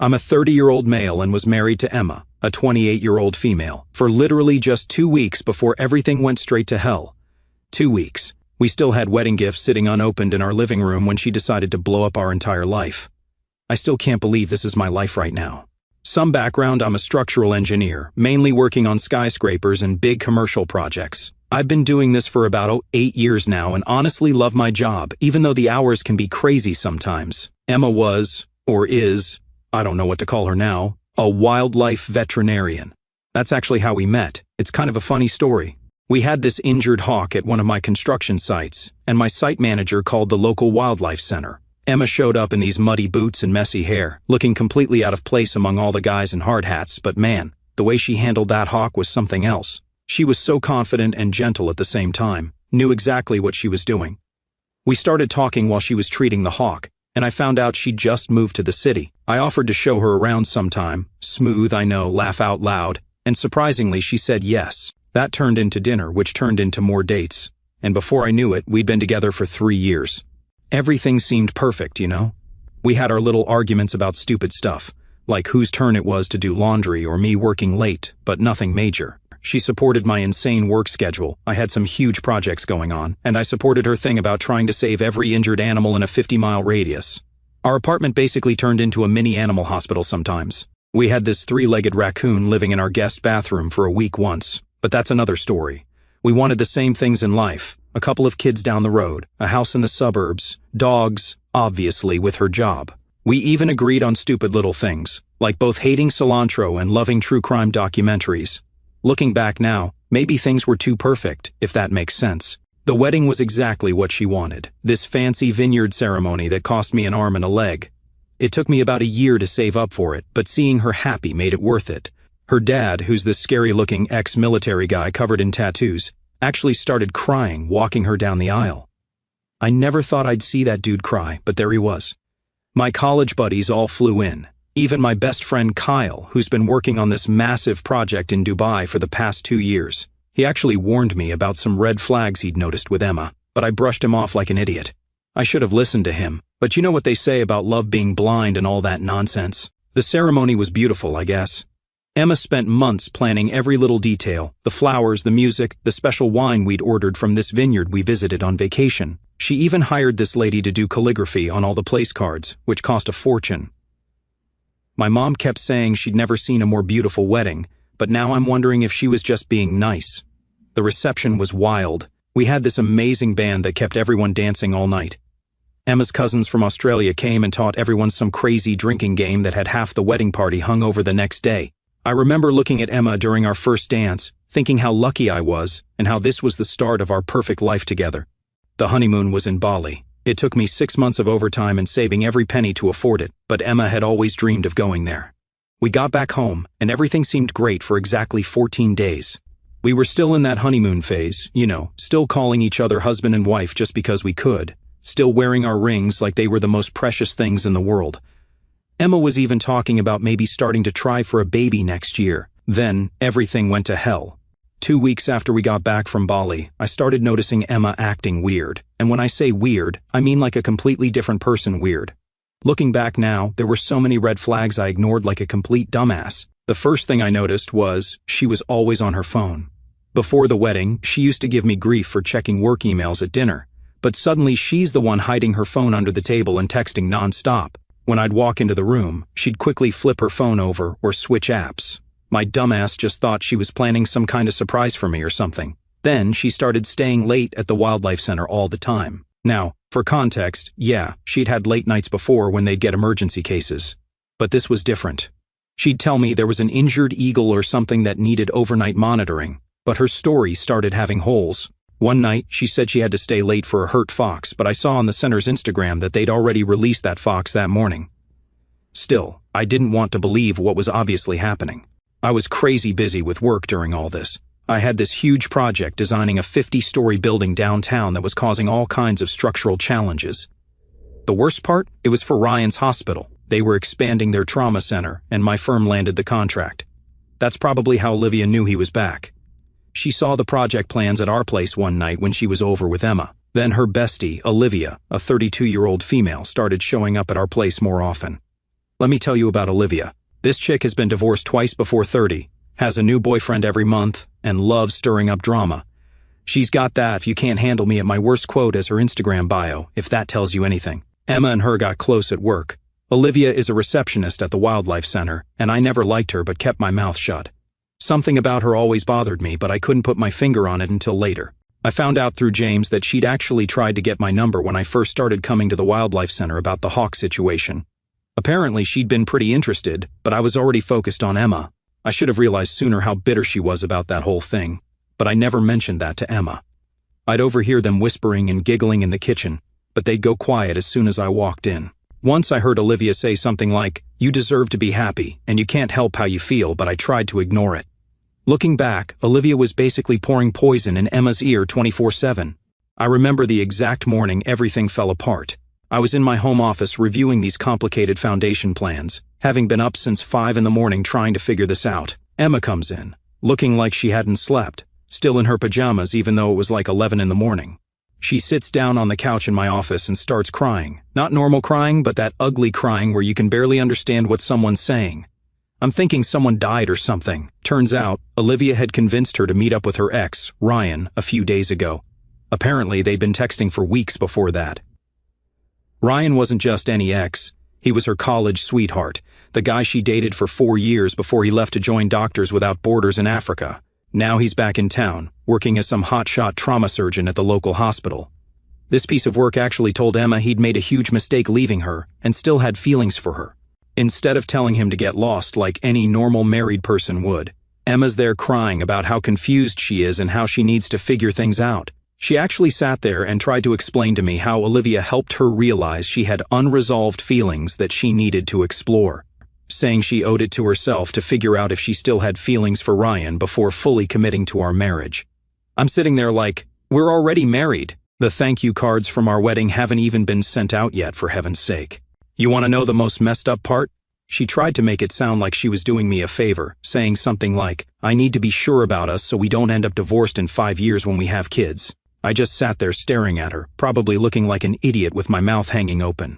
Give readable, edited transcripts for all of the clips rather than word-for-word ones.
I'm a 30-year-old male and was married to Emma, a 28-year-old female, for literally just 2 weeks before everything went straight to hell. 2 weeks. We still had wedding gifts sitting unopened in our living room when she decided to blow up our entire life. I still can't believe this is my life right now. Some background: I'm a structural engineer, mainly working on skyscrapers and big commercial projects. I've been doing this for about 8 years now and honestly love my job, even though the hours can be crazy sometimes. Emma was, or is, I don't know what to call her now, a wildlife veterinarian. That's actually how we met. It's kind of a funny story. We had this injured hawk at one of my construction sites, and my site manager called the local wildlife center. Emma showed up in these muddy boots and messy hair, looking completely out of place among all the guys in hard hats, but man, the way she handled that hawk was something else. She was so confident and gentle at the same time, knew exactly what she was doing. We started talking while she was treating the hawk, and I found out she'd just moved to the city. I offered to show her around sometime. Smooth, I know, laugh out loud, and surprisingly she said yes. That turned into dinner, which turned into more dates, and before I knew it, we'd been together for 3 years. Everything seemed perfect, you know? We had our little arguments about stupid stuff, like whose turn it was to do laundry or me working late, but nothing major. She supported my insane work schedule. I had some huge projects going on, and I supported her thing about trying to save every injured animal in a 50-mile radius. Our apartment basically turned into a mini animal hospital sometimes. We had this 3-legged raccoon living in our guest bathroom for a week once, but that's another story. We wanted the same things in life: a couple of kids down the road, a house in the suburbs, dogs, obviously with her job. We even agreed on stupid little things, like both hating cilantro and loving true crime documentaries. Looking back now, maybe things were too perfect, if that makes sense. The wedding was exactly what she wanted, this fancy vineyard ceremony that cost me an arm and a leg. It took me about a year to save up for it, but seeing her happy made it worth it. Her dad, who's this scary-looking ex-military guy covered in tattoos, actually started crying walking her down the aisle. I never thought I'd see that dude cry, but there he was. My college buddies all flew in. Even my best friend Kyle, who's been working on this massive project in Dubai for the past 2 years. He actually warned me about some red flags he'd noticed with Emma, but I brushed him off like an idiot. I should have listened to him, but you know what they say about love being blind and all that nonsense. The ceremony was beautiful, I guess. Emma spent months planning every little detail: the flowers, the music, the special wine we'd ordered from this vineyard we visited on vacation. She even hired this lady to do calligraphy on all the place cards, which cost a fortune. My mom kept saying she'd never seen a more beautiful wedding, but now I'm wondering if she was just being nice. The reception was wild. We had this amazing band that kept everyone dancing all night. Emma's cousins from Australia came and taught everyone some crazy drinking game that had half the wedding party hung over the next day. I remember looking at Emma during our first dance, thinking how lucky I was and how this was the start of our perfect life together. The honeymoon was in Bali. It took me 6 months of overtime and saving every penny to afford it, but Emma had always dreamed of going there. We got back home, and everything seemed great for exactly 14 days. We were still in that honeymoon phase, you know, still calling each other husband and wife just because we could, still wearing our rings like they were the most precious things in the world. Emma was even talking about maybe starting to try for a baby next year. Then, everything went to hell. 2 weeks after we got back from Bali, I started noticing Emma acting weird. And when I say weird, I mean like a completely different person weird. Looking back now, there were so many red flags I ignored like a complete dumbass. The first thing I noticed was she was always on her phone. Before the wedding, she used to give me grief for checking work emails at dinner. But suddenly she's the one hiding her phone under the table and texting nonstop. When I'd walk into the room, she'd quickly flip her phone over or switch apps. My dumbass just thought she was planning some kind of surprise for me or something. Then she started staying late at the wildlife center all the time. Now, for context, yeah, she'd had late nights before when they'd get emergency cases. But this was different. She'd tell me there was an injured eagle or something that needed overnight monitoring, but her story started having holes. One night, she said she had to stay late for a hurt fox, but I saw on the center's Instagram that they'd already released that fox that morning. Still, I didn't want to believe what was obviously happening. I was crazy busy with work during all this. I had this huge project designing a 50-story building downtown that was causing all kinds of structural challenges. The worst part? It was for Ryan's hospital. They were expanding their trauma center, and my firm landed the contract. That's probably how Olivia knew he was back. She saw the project plans at our place one night when she was over with Emma. Then her bestie, Olivia, a 32-year-old female, started showing up at our place more often. Let me tell you about Olivia. This chick has been divorced twice before 30, has a new boyfriend every month, and loves stirring up drama. She's got that "if you can't handle me" at my worst quote as her Instagram bio, if that tells you anything. Emma and her got close at work. Olivia is a receptionist at the wildlife center, and I never liked her but kept my mouth shut. Something about her always bothered me, but I couldn't put my finger on it until later. I found out through James that she'd actually tried to get my number when I first started coming to the wildlife center about the hawk situation. Apparently she'd been pretty interested, but I was already focused on Emma. I should have realized sooner how bitter she was about that whole thing, but I never mentioned that to Emma. I'd overhear them whispering and giggling in the kitchen, but they'd go quiet as soon as I walked in. Once I heard Olivia say something like, "You deserve to be happy, and you can't help how you feel," but I tried to ignore it. Looking back, Olivia was basically pouring poison in Emma's ear 24/7. I remember the exact morning everything fell apart. I was in my home office reviewing these complicated foundation plans, having been up since 5 in the morning trying to figure this out. Emma comes in, looking like she hadn't slept, still in her pajamas even though it was like 11 in the morning. She sits down on the couch in my office and starts crying. Not normal crying, but that ugly crying where you can barely understand what someone's saying. I'm thinking someone died or something. Turns out, Olivia had convinced her to meet up with her ex, Ryan, a few days ago. Apparently, they'd been texting for weeks before that. Ryan wasn't just any ex. He was her college sweetheart, the guy she dated for 4 years before he left to join Doctors Without Borders in Africa. Now he's back in town, working as some hotshot trauma surgeon at the local hospital. This piece of work actually told Emma he'd made a huge mistake leaving her and still had feelings for her. Instead of telling him to get lost like any normal married person would, Emma's there crying about how confused she is and how she needs to figure things out. She actually sat there and tried to explain to me how Olivia helped her realize she had unresolved feelings that she needed to explore, saying she owed it to herself to figure out if she still had feelings for Ryan before fully committing to our marriage. I'm sitting there like, we're already married. The thank you cards from our wedding haven't even been sent out yet, for heaven's sake. You want to know the most messed up part? She tried to make it sound like she was doing me a favor, saying something like, "I need to be sure about us so we don't end up divorced in 5 years when we have kids." I just sat there staring at her, probably looking like an idiot with my mouth hanging open.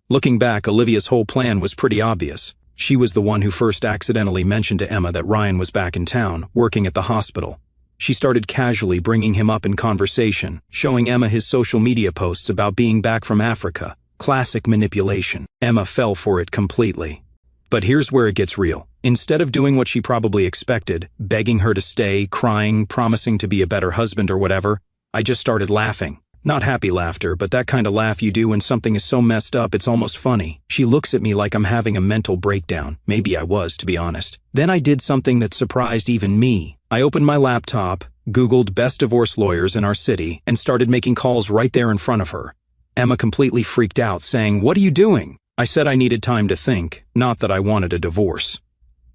Looking back, Olivia's whole plan was pretty obvious. She was the one who first accidentally mentioned to Emma that Ryan was back in town, working at the hospital. She started casually bringing him up in conversation, showing Emma his social media posts about being back from Africa. Classic manipulation. Emma fell for it completely. But here's where it gets real. Instead of doing what she probably expected, begging her to stay, crying, promising to be a better husband or whatever, I just started laughing. Not happy laughter, but that kind of laugh you do when something is so messed up it's almost funny. She looks at me like I'm having a mental breakdown. Maybe I was, to be honest. Then I did something that surprised even me. I opened my laptop, Googled best divorce lawyers in our city, and started making calls right there in front of her. Emma completely freaked out, saying, "What are you doing?" I said I needed time to think, not that I wanted a divorce.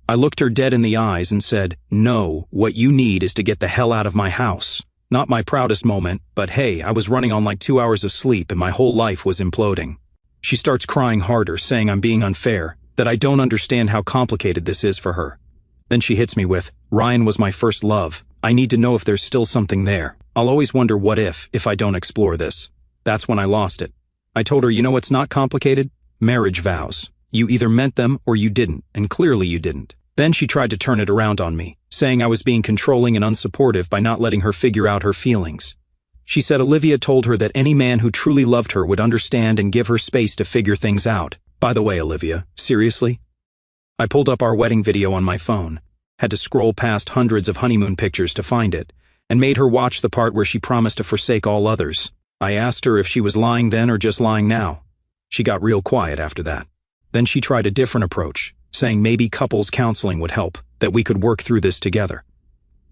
I looked her dead in the eyes and said, "No, what you need is to get the hell out of my house." Not my proudest moment, but hey, I was running on like 2 hours of sleep and my whole life was imploding. She starts crying harder, saying I'm being unfair, that I don't understand how complicated this is for her. Then she hits me with, "Ryan was my first love. I need to know if there's still something there. I'll always wonder what if I don't explore this." That's when I lost it. I told her, you know what's not complicated? Marriage vows. You either meant them or you didn't, and clearly you didn't. Then she tried to turn it around on me, saying I was being controlling and unsupportive by not letting her figure out her feelings. She said Olivia told her that any man who truly loved her would understand and give her space to figure things out. By the way, Olivia, seriously? I pulled up our wedding video on my phone, had to scroll past hundreds of honeymoon pictures to find it, and made her watch the part where she promised to forsake all others. I asked her if she was lying then or just lying now. She got real quiet after that. Then she tried a different approach, saying maybe couples counseling would help, that we could work through this together.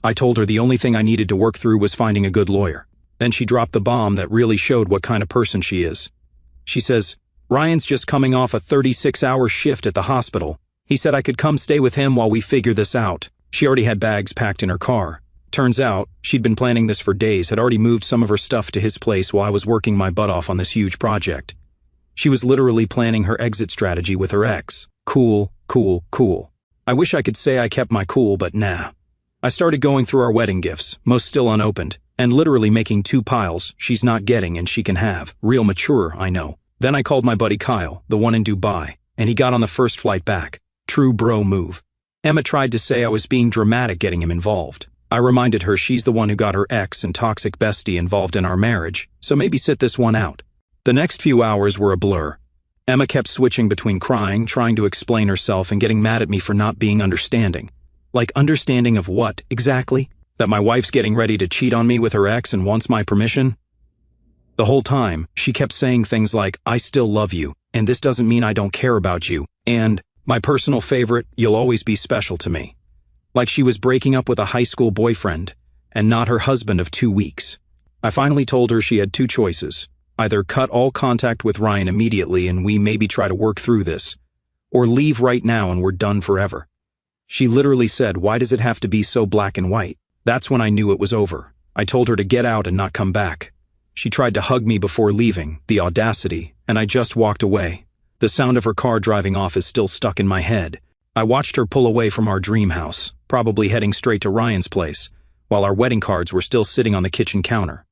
I told her the only thing I needed to work through was finding a good lawyer. Then she dropped the bomb that really showed what kind of person she is. She says, "Ryan's just coming off a 36-hour shift at the hospital. He said I could come stay with him while we figure this out." She already had bags packed in her car. Turns out, she'd been planning this for days, had already moved some of her stuff to his place while I was working my butt off on this huge project. She was literally planning her exit strategy with her ex. Cool, cool, cool. I wish I could say I kept my cool, but nah. I started going through our wedding gifts, most still unopened, and literally making 2 piles she's not getting and she can have. Real mature, I know. Then I called my buddy Kyle, the one in Dubai. and he got on the first flight back. True bro move. Emma tried to say I was being dramatic getting him involved. I reminded her she's the one who got her ex and toxic bestie involved in our marriage, so maybe sit this one out. The next few hours were a blur. Emma kept switching between crying, trying to explain herself, and getting mad at me for not being understanding. Like understanding of what, exactly? That my wife's getting ready to cheat on me with her ex and wants my permission? The whole time, she kept saying things like, I still love you, and this doesn't mean I don't care about you, and, my personal favorite, you'll always be special to me. Like she was breaking up with a high school boyfriend, and not her husband of 2 weeks. I finally told her she had two choices. Either cut all contact with Ryan immediately and we maybe try to work through this, or leave right now and we're done forever. She literally said, why does it have to be so black and white? That's when I knew it was over. I told her to get out and not come back. She tried to hug me before leaving, the audacity, and I just walked away. The sound of her car driving off is still stuck in my head. I watched her pull away from our dream house, probably heading straight to Ryan's place, while our wedding cards were still sitting on the kitchen counter.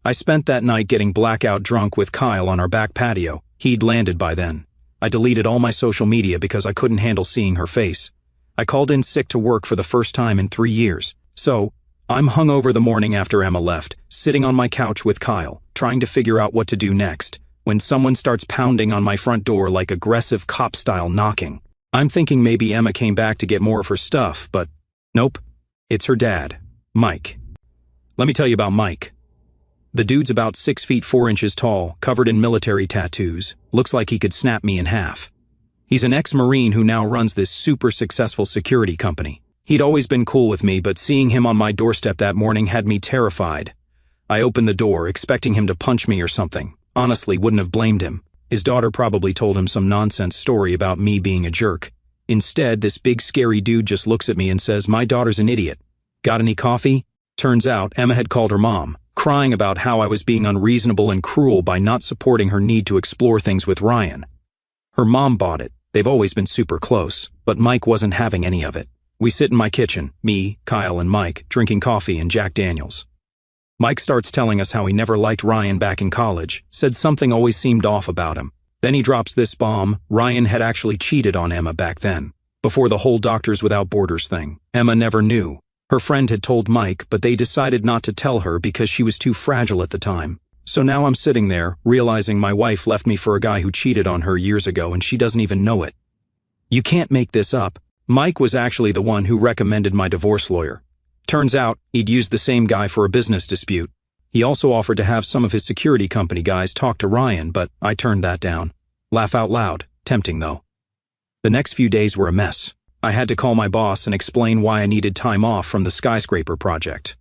I spent that night getting blackout drunk with Kyle on our back patio. He'd landed by then. I deleted all my social media because I couldn't handle seeing her face. I called in sick to work for the first time in 3 years. So, I'm hungover the morning after Emma left, sitting on my couch with Kyle, trying to figure out what to do next, when someone starts pounding on my front door like aggressive cop-style knocking. I'm thinking maybe Emma came back to get more of her stuff, but nope. It's her dad, Mike. Let me tell you about Mike. The dude's about 6 feet 4 inches tall, covered in military tattoos. Looks like he could snap me in half. He's an ex-Marine who now runs this super successful security company. He'd always been cool with me, but seeing him on my doorstep that morning had me terrified. I opened the door, expecting him to punch me or something. Honestly, wouldn't have blamed him. His daughter probably told him some nonsense story about me being a jerk. Instead, this big scary dude just looks at me and says, my daughter's an idiot. Got any coffee? Turns out, Emma had called her mom, crying about how I was being unreasonable and cruel by not supporting her need to explore things with Ryan. Her mom bought it. They've always been super close, but Mike wasn't having any of it. We sit in my kitchen, me, Kyle, and Mike, drinking coffee and Jack Daniels. Mike starts telling us how he never liked Ryan back in college, said something always seemed off about him. Then he drops this bomb: Ryan had actually cheated on Emma back then. Before the whole Doctors Without Borders thing, Emma never knew. Her friend had told Mike, but they decided not to tell her because she was too fragile at the time. So now I'm sitting there, realizing my wife left me for a guy who cheated on her years ago and she doesn't even know it. You can't make this up. Mike was actually the one who recommended my divorce lawyer. Turns out, he'd used the same guy for a business dispute. He also offered to have some of his security company guys talk to Ryan, but I turned that down. Laugh out loud. Tempting though. The next few days were a mess. I had to call my boss and explain why I needed time off from the skyscraper project.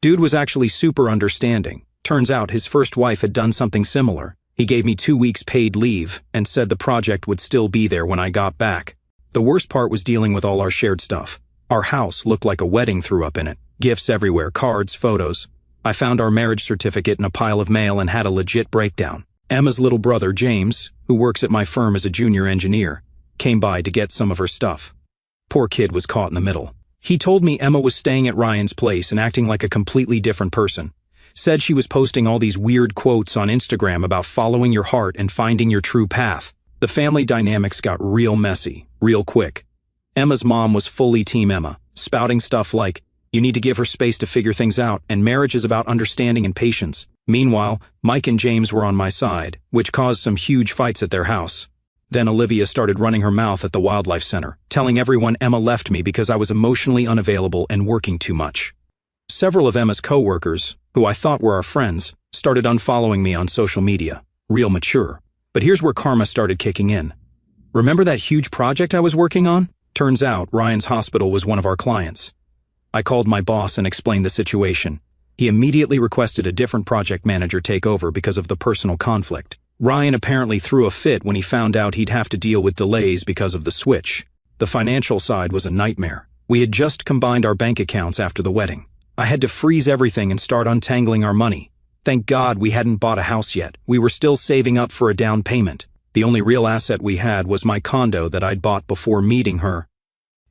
Dude was actually super understanding. Turns out his first wife had done something similar. He gave me 2 weeks paid leave and said the project would still be there when I got back. The worst part was dealing with all our shared stuff. Our house looked like a wedding threw up in it. Gifts everywhere, cards, photos. I found our marriage certificate in a pile of mail and had a legit breakdown. Emma's little brother, James, who works at my firm as a junior engineer, came by to get some of her stuff. Poor kid was caught in the middle. He told me Emma was staying at Ryan's place and acting like a completely different person. Said she was posting all these weird quotes on Instagram about following your heart and finding your true path. The family dynamics got real messy, real quick. Emma's mom was fully Team Emma, spouting stuff like, you need to give her space to figure things out, and marriage is about understanding and patience. Meanwhile, Mike and James were on my side, which caused some huge fights at their house. Then Olivia started running her mouth at the wildlife center, telling everyone Emma left me because I was emotionally unavailable and working too much. Several of Emma's co-workers, who I thought were our friends, started unfollowing me on social media. Real mature. But here's where karma started kicking in. Remember that huge project I was working on? Turns out Ryan's hospital was one of our clients. I called my boss and explained the situation. He immediately requested a different project manager take over because of the personal conflict. Ryan apparently threw a fit when he found out he'd have to deal with delays because of the switch. The financial side was a nightmare. We had just combined our bank accounts after the wedding. I had to freeze everything and start untangling our money. Thank God we hadn't bought a house yet. We were still saving up for a down payment. The only real asset we had was my condo that I'd bought before meeting her.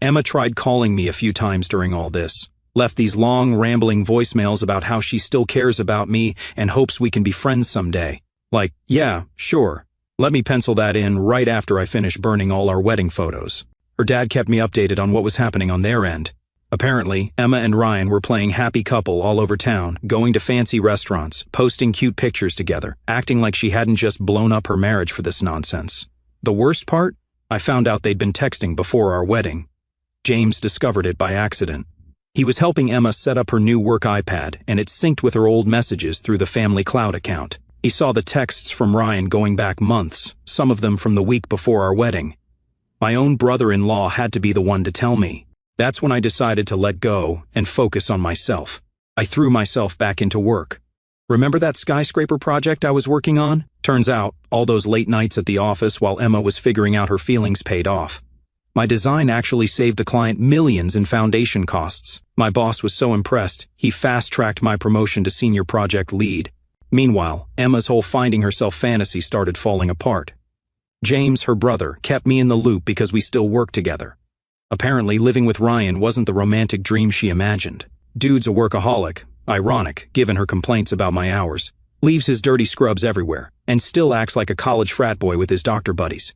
Emma tried calling me a few times during all this. Left these long, rambling voicemails about how she still cares about me and hopes we can be friends someday. Like, yeah, sure. Let me pencil that in right after I finish burning all our wedding photos. Her dad kept me updated on what was happening on their end. Apparently, Emma and Ryan were playing happy couple all over town, going to fancy restaurants, posting cute pictures together, acting like she hadn't just blown up her marriage for this nonsense. The worst part? I found out they'd been texting before our wedding. James discovered it by accident. He was helping Emma set up her new work iPad, and it synced with her old messages through the family cloud account. He saw the texts from Ryan going back months, some of them from the week before our wedding. My own brother-in-law had to be the one to tell me. That's when I decided to let go and focus on myself. I threw myself back into work. Remember that skyscraper project I was working on? Turns out, all those late nights at the office while Emma was figuring out her feelings paid off. My design actually saved the client millions in foundation costs. My boss was so impressed, he fast-tracked my promotion to senior project lead. Meanwhile, Emma's whole finding herself fantasy started falling apart. James, her brother, kept me in the loop because we still worked together. Apparently, living with Ryan wasn't the romantic dream she imagined. Dude's a workaholic, ironic, given her complaints about my hours, leaves his dirty scrubs everywhere, and still acts like a college frat boy with his doctor buddies.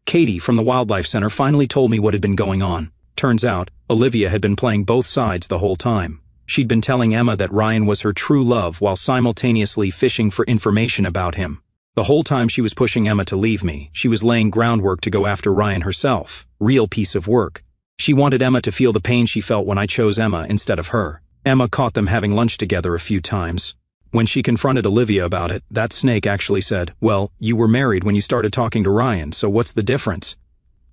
Katie from the Wildlife Center finally told me what had been going on. Turns out, Olivia had been playing both sides the whole time. She'd been telling Emma that Ryan was her true love while simultaneously fishing for information about him. The whole time she was pushing Emma to leave me, she was laying groundwork to go after Ryan herself. Real piece of work. She wanted Emma to feel the pain she felt when I chose Emma instead of her. Emma caught them having lunch together a few times. When she confronted Olivia about it, that snake actually said, "Well, you were married when you started talking to Ryan, so what's the difference?"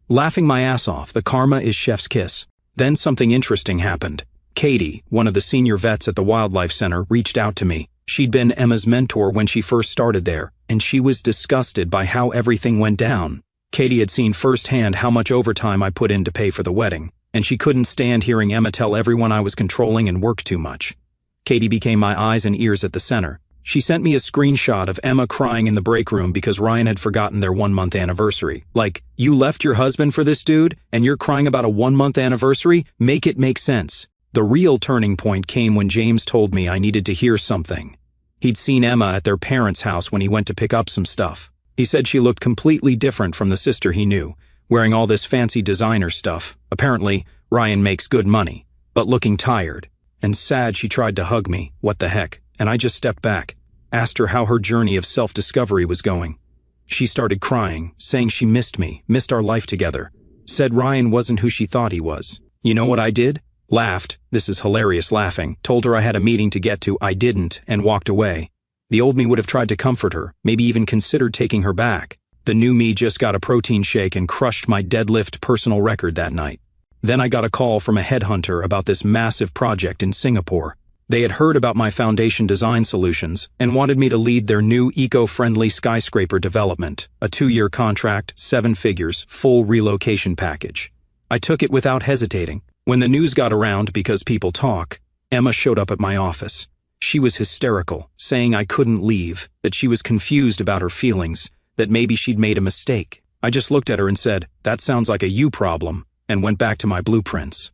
Laughing my ass off, the karma is chef's kiss. Then something interesting happened. Katie, one of the senior vets at the Wildlife Center, reached out to me. She'd been Emma's mentor when she first started there, and she was disgusted by how everything went down. Katie had seen firsthand how much overtime I put in to pay for the wedding, and she couldn't stand hearing Emma tell everyone I was controlling and worked too much. Katie became my eyes and ears at the center. She sent me a screenshot of Emma crying in the break room because Ryan had forgotten their 1-month anniversary. Like, you left your husband for this dude, and you're crying about a 1-month anniversary? Make it make sense. The real turning point came when James told me I needed to hear something. He'd seen Emma at their parents' house when he went to pick up some stuff. He said she looked completely different from the sister he knew, wearing all this fancy designer stuff. Apparently, Ryan makes good money, but looking tired. And sad she tried to hug me, what the heck, and I just stepped back, asked her how her journey of self-discovery was going. She started crying, saying she missed me, missed our life together, said Ryan wasn't who she thought he was. You know what I did? Laughed, this is hilarious laughing, told her I had a meeting to get to, I didn't, and walked away. The old me would have tried to comfort her, maybe even considered taking her back. The new me just got a protein shake and crushed my deadlift personal record that night. Then I got a call from a headhunter about this massive project in Singapore. They had heard about my foundation design solutions and wanted me to lead their new eco-friendly skyscraper development, a 2-year contract, 7 figures, full relocation package. I took it without hesitating. When the news got around, because people talk, Emma showed up at my office. She was hysterical, saying I couldn't leave, that she was confused about her feelings, that maybe she'd made a mistake. I just looked at her and said, "That sounds like a you problem," and went back to my blueprints.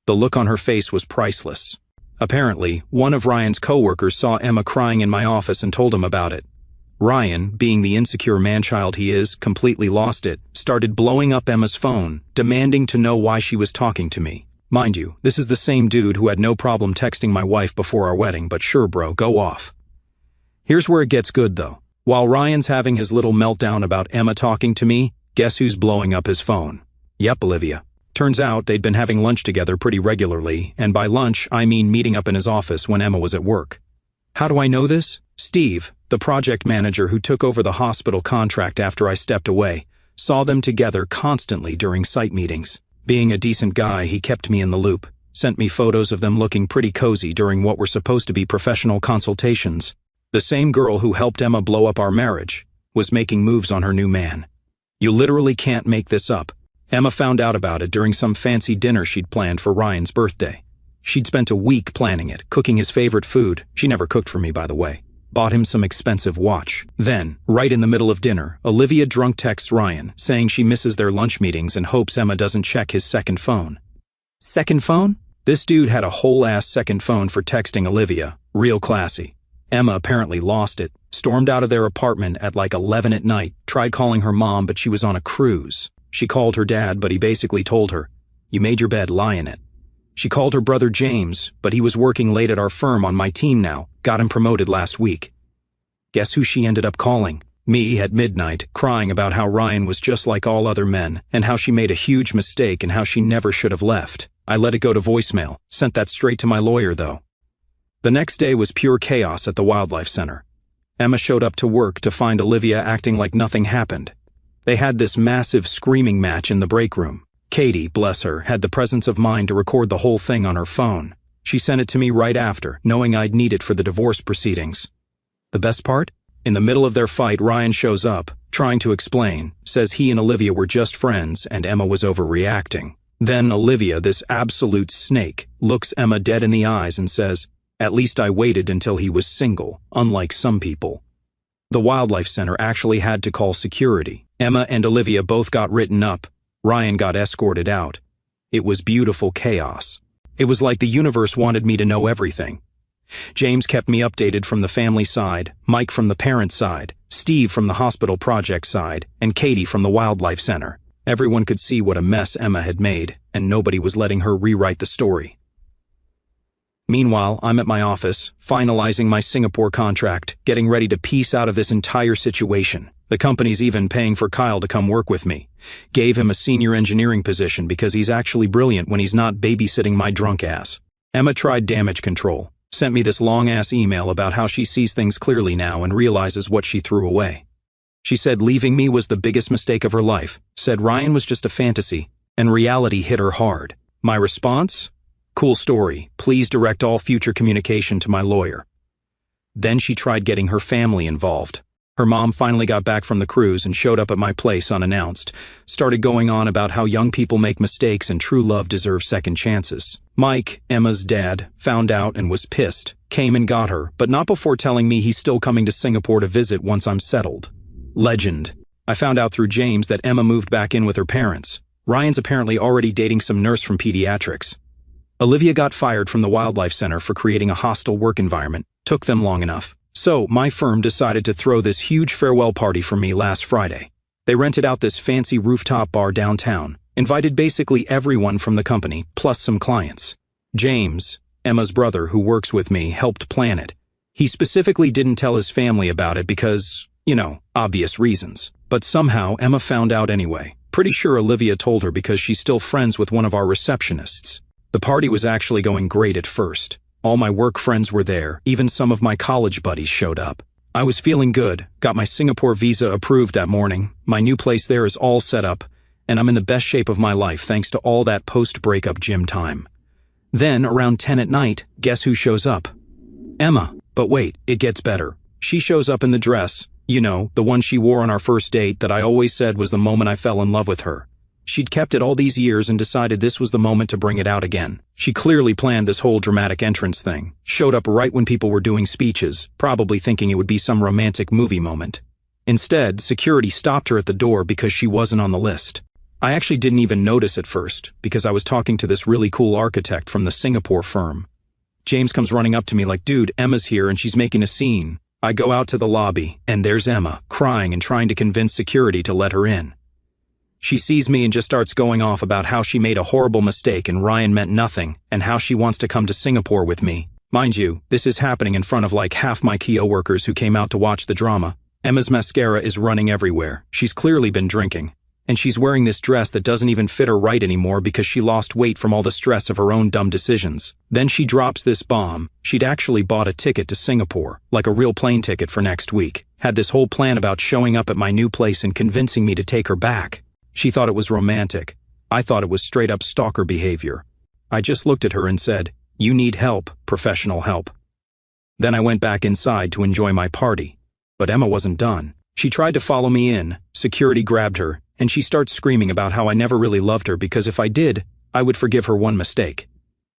The look on her face was priceless. Apparently, one of Ryan's coworkers saw Emma crying in my office and told him about it. Ryan, being the insecure man-child he is, completely lost it, started blowing up Emma's phone, demanding to know why she was talking to me. Mind you, this is the same dude who had no problem texting my wife before our wedding, but sure bro, go off. Here's where it gets good though. While Ryan's having his little meltdown about Emma talking to me, guess who's blowing up his phone? Yep, Olivia. Turns out they'd been having lunch together pretty regularly, and by lunch I mean meeting up in his office when Emma was at work. How do I know this? Steve, the project manager who took over the hospital contract after I stepped away, saw them together constantly during site meetings. Being a decent guy, he kept me in the loop, sent me photos of them looking pretty cozy during what were supposed to be professional consultations. The same girl who helped Emma blow up our marriage was making moves on her new man. You literally can't make this up. Emma found out about it during some fancy dinner she'd planned for Ryan's birthday. She'd spent a week planning it, cooking his favorite food. She never cooked for me, by the way. Bought him some expensive watch. Then, right in the middle of dinner, Olivia drunk texts Ryan, saying she misses their lunch meetings and hopes Emma doesn't check his second phone. Second phone? This dude had a whole-ass second phone for texting Olivia. Real classy. Emma apparently lost it, stormed out of their apartment at like 11 at night, tried calling her mom but she was on a cruise. She called her dad but he basically told her, "You made your bed, lie in it." She called her brother James, but he was working late at our firm on my team now, got him promoted last week. Guess who she ended up calling? Me at midnight, crying about how Ryan was just like all other men, and how she made a huge mistake and how she never should have left. I let it go to voicemail, sent that straight to my lawyer though. The next day was pure chaos at the Wildlife Center. Emma showed up to work to find Olivia acting like nothing happened. They had this massive screaming match in the break room. Katie, bless her, had the presence of mind to record the whole thing on her phone. She sent it to me right after, knowing I'd need it for the divorce proceedings. The best part? In the middle of their fight, Ryan shows up, trying to explain, says he and Olivia were just friends and Emma was overreacting. Then Olivia, this absolute snake, looks Emma dead in the eyes and says, "At least I waited until he was single, unlike some people." The Wildlife Center actually had to call security. Emma and Olivia both got written up. Ryan got escorted out. It was beautiful chaos. It was like the universe wanted me to know everything. James kept me updated from the family side, Mike from the parent side, Steve from the hospital project side, and Katie from the Wildlife Center. Everyone could see what a mess Emma had made, and nobody was letting her rewrite the story. Meanwhile, I'm at my office, finalizing my Singapore contract, getting ready to piece out of this entire situation. The company's even paying for Kyle to come work with me. Gave him a senior engineering position because he's actually brilliant when he's not babysitting my drunk ass. Emma tried damage control, sent me this long-ass email about how she sees things clearly now and realizes what she threw away. She said leaving me was the biggest mistake of her life, said Ryan was just a fantasy, and reality hit her hard. My response? Cool story, please direct all future communication to my lawyer. Then she tried getting her family involved. Her mom finally got back from the cruise and showed up at my place unannounced, started going on about how young people make mistakes and true love deserves second chances. Mike, Emma's dad, found out and was pissed, came and got her, but not before telling me he's still coming to Singapore to visit once I'm settled. Legend. I found out through James that Emma moved back in with her parents. Ryan's apparently already dating some nurse from pediatrics. Olivia got fired from the Wildlife Center for creating a hostile work environment. Took them long enough. So, my firm decided to throw this huge farewell party for me last Friday. They rented out this fancy rooftop bar downtown, invited basically everyone from the company, plus some clients. James, Emma's brother who works with me, helped plan it. He specifically didn't tell his family about it because, obvious reasons. But somehow Emma found out anyway. Pretty sure Olivia told her because she's still friends with one of our receptionists. The party was actually going great at first. All my work friends were there, even some of my college buddies showed up. I was feeling good, got my Singapore visa approved that morning, my new place there is all set up, and I'm in the best shape of my life thanks to all that post-breakup gym time. Then, around 10 at night, guess who shows up? Emma. But wait, it gets better. She shows up in the dress, the one she wore on our first date that I always said was the moment I fell in love with her. She'd kept it all these years and decided this was the moment to bring it out again. She clearly planned this whole dramatic entrance thing. Showed up right when people were doing speeches, probably thinking it would be some romantic movie moment. Instead, security stopped her at the door because she wasn't on the list. I actually didn't even notice at first, because I was talking to this really cool architect from the Singapore firm. James comes running up to me like, "Dude, Emma's here and she's making a scene." I go out to the lobby, and there's Emma, crying and trying to convince security to let her in. She sees me and just starts going off about how she made a horrible mistake and Ryan meant nothing, and how she wants to come to Singapore with me. Mind you, this is happening in front of like half my Kia workers who came out to watch the drama. Emma's mascara is running everywhere. She's clearly been drinking. And she's wearing this dress that doesn't even fit her right anymore because she lost weight from all the stress of her own dumb decisions. Then she drops this bomb. She'd actually bought a ticket to Singapore, like a real plane ticket for next week. Had this whole plan about showing up at my new place and convincing me to take her back. She thought it was romantic. I thought it was straight up stalker behavior. I just looked at her and said, "You need help, professional help." Then I went back inside to enjoy my party. But Emma wasn't done. She tried to follow me in, security grabbed her, and she starts screaming about how I never really loved her because if I did, I would forgive her one mistake.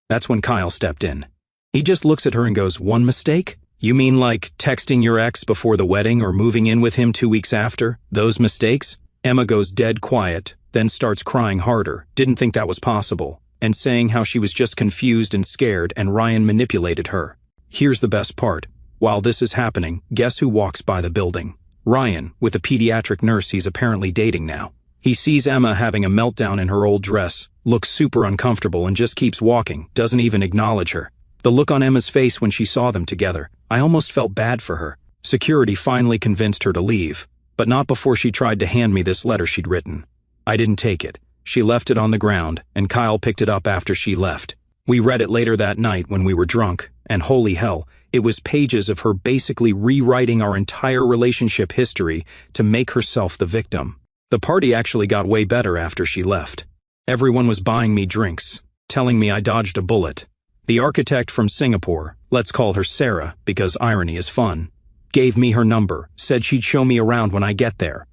That's when Kyle stepped in. He just looks at her and goes, "One mistake? You mean like texting your ex before the wedding or moving in with him 2 weeks after? Those mistakes?" Emma goes dead quiet, then starts crying harder, didn't think that was possible, and saying how she was just confused and scared and Ryan manipulated her. Here's the best part. While this is happening, guess who walks by the building? Ryan, with a pediatric nurse he's apparently dating now. He sees Emma having a meltdown in her old dress, looks super uncomfortable and just keeps walking, doesn't even acknowledge her. The look on Emma's face when she saw them together, I almost felt bad for her. Security finally convinced her to leave, but not before she tried to hand me this letter she'd written. I didn't take it. She left it on the ground, and Kyle picked it up after she left. We read it later that night when we were drunk, and holy hell, it was pages of her basically rewriting our entire relationship history to make herself the victim. The party actually got way better after she left. Everyone was buying me drinks, telling me I dodged a bullet. The architect from Singapore, let's call her Sarah because irony is fun, gave me her number, said she'd show me around when I get there.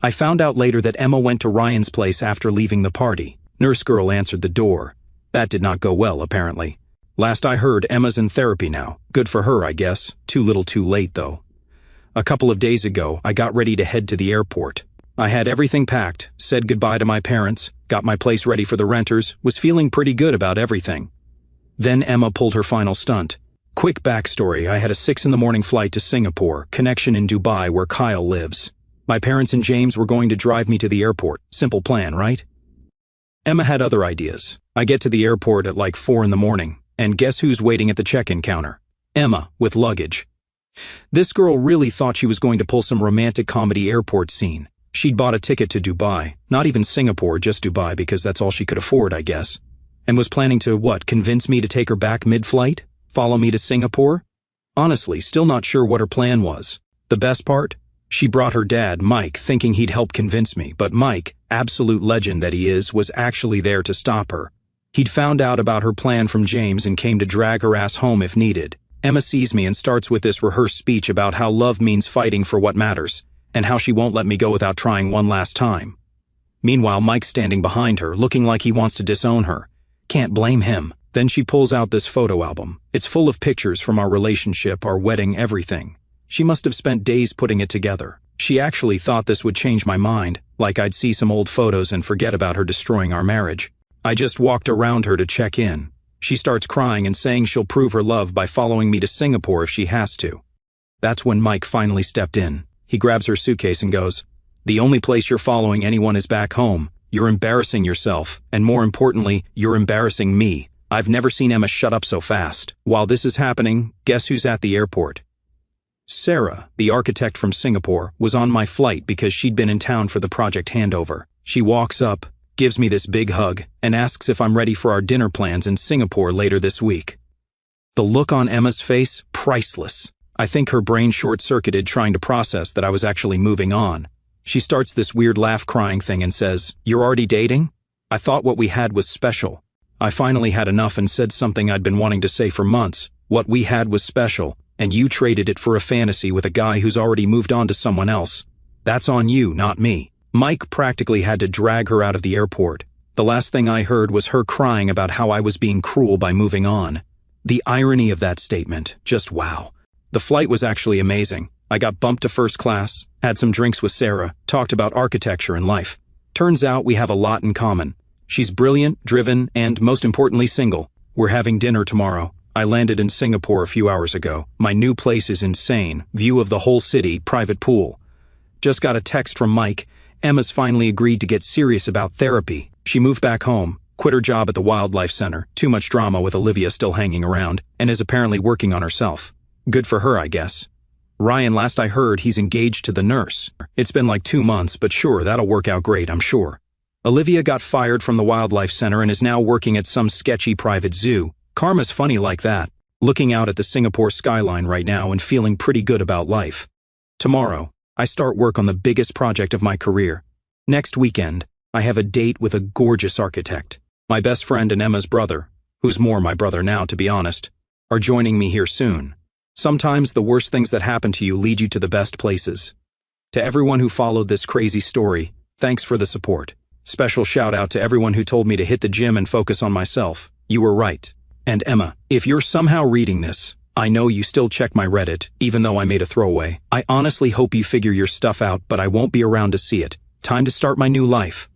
I found out later that Emma went to Ryan's place after leaving the party. Nurse girl answered the door. That did not go well, apparently. Last I heard, Emma's in therapy now. Good for her, I guess. Too little too late, though. A couple of days ago, I got ready to head to the airport. I had everything packed, said goodbye to my parents, got my place ready for the renters, was feeling pretty good about everything. Then Emma pulled her final stunt. Quick backstory, I had a 6 a.m. flight to Singapore, connection in Dubai where Kyle lives. My parents and James were going to drive me to the airport. Simple plan, right? Emma had other ideas. I get to the airport at like 4 a.m, and guess who's waiting at the check-in counter? Emma, with luggage. This girl really thought she was going to pull some romantic comedy airport scene. She'd bought a ticket to Dubai, not even Singapore, just Dubai because that's all she could afford, I guess. And was planning to, convince me to take her back mid-flight? Follow me to Singapore? Honestly, still not sure what her plan was. The best part? She brought her dad, Mike, thinking he'd help convince me, but Mike, absolute legend that he is, was actually there to stop her. He'd found out about her plan from James and came to drag her ass home if needed. Emma sees me and starts with this rehearsed speech about how love means fighting for what matters, and how she won't let me go without trying one last time. Meanwhile, Mike's standing behind her, looking like he wants to disown her. Can't blame him. Then she pulls out this photo album. It's full of pictures from our relationship, our wedding, everything. She must have spent days putting it together. She actually thought this would change my mind, like I'd see some old photos and forget about her destroying our marriage. I just walked around her to check in. She starts crying and saying she'll prove her love by following me to Singapore if she has to. That's when Mike finally stepped in. He grabs her suitcase and goes, "The only place you're following anyone is back home. You're embarrassing yourself, and more importantly, you're embarrassing me." I've never seen Emma shut up so fast. While this is happening, guess who's at the airport? Sarah, the architect from Singapore, was on my flight because she'd been in town for the project handover. She walks up, gives me this big hug, and asks if I'm ready for our dinner plans in Singapore later this week. The look on Emma's face, priceless. I think her brain short-circuited trying to process that I was actually moving on. She starts this weird laugh-crying thing and says, "You're already dating? I thought what we had was special." I finally had enough and said something I'd been wanting to say for months. What we had was special, and you traded it for a fantasy with a guy who's already moved on to someone else. That's on you, not me. Mike practically had to drag her out of the airport. The last thing I heard was her crying about how I was being cruel by moving on. The irony of that statement, just wow. The flight was actually amazing. I got bumped to first class, had some drinks with Sarah, talked about architecture and life. Turns out we have a lot in common. She's brilliant, driven, and most importantly single. We're having dinner tomorrow. I landed in Singapore a few hours ago. My new place is insane. View of the whole city, private pool. Just got a text from Mike. Emma's finally agreed to get serious about therapy. She moved back home, quit her job at the wildlife center, too much drama with Olivia still hanging around, and is apparently working on herself. Good for her, I guess. Ryan, last I heard, he's engaged to the nurse. It's been like 2 months, but sure, that'll work out great, I'm sure. Olivia got fired from the wildlife center and is now working at some sketchy private zoo. Karma's funny like that. Looking out at the Singapore skyline right now and feeling pretty good about life. Tomorrow, I start work on the biggest project of my career. Next weekend, I have a date with a gorgeous architect. My best friend and Emma's brother, who's more my brother now to be honest, are joining me here soon. Sometimes the worst things that happen to you lead you to the best places. To everyone who followed this crazy story, thanks for the support. Special shout out to everyone who told me to hit the gym and focus on myself. You were right. And Emma, if you're somehow reading this, I know you still check my Reddit, even though I made a throwaway. I honestly hope you figure your stuff out, but I won't be around to see it. Time to start my new life.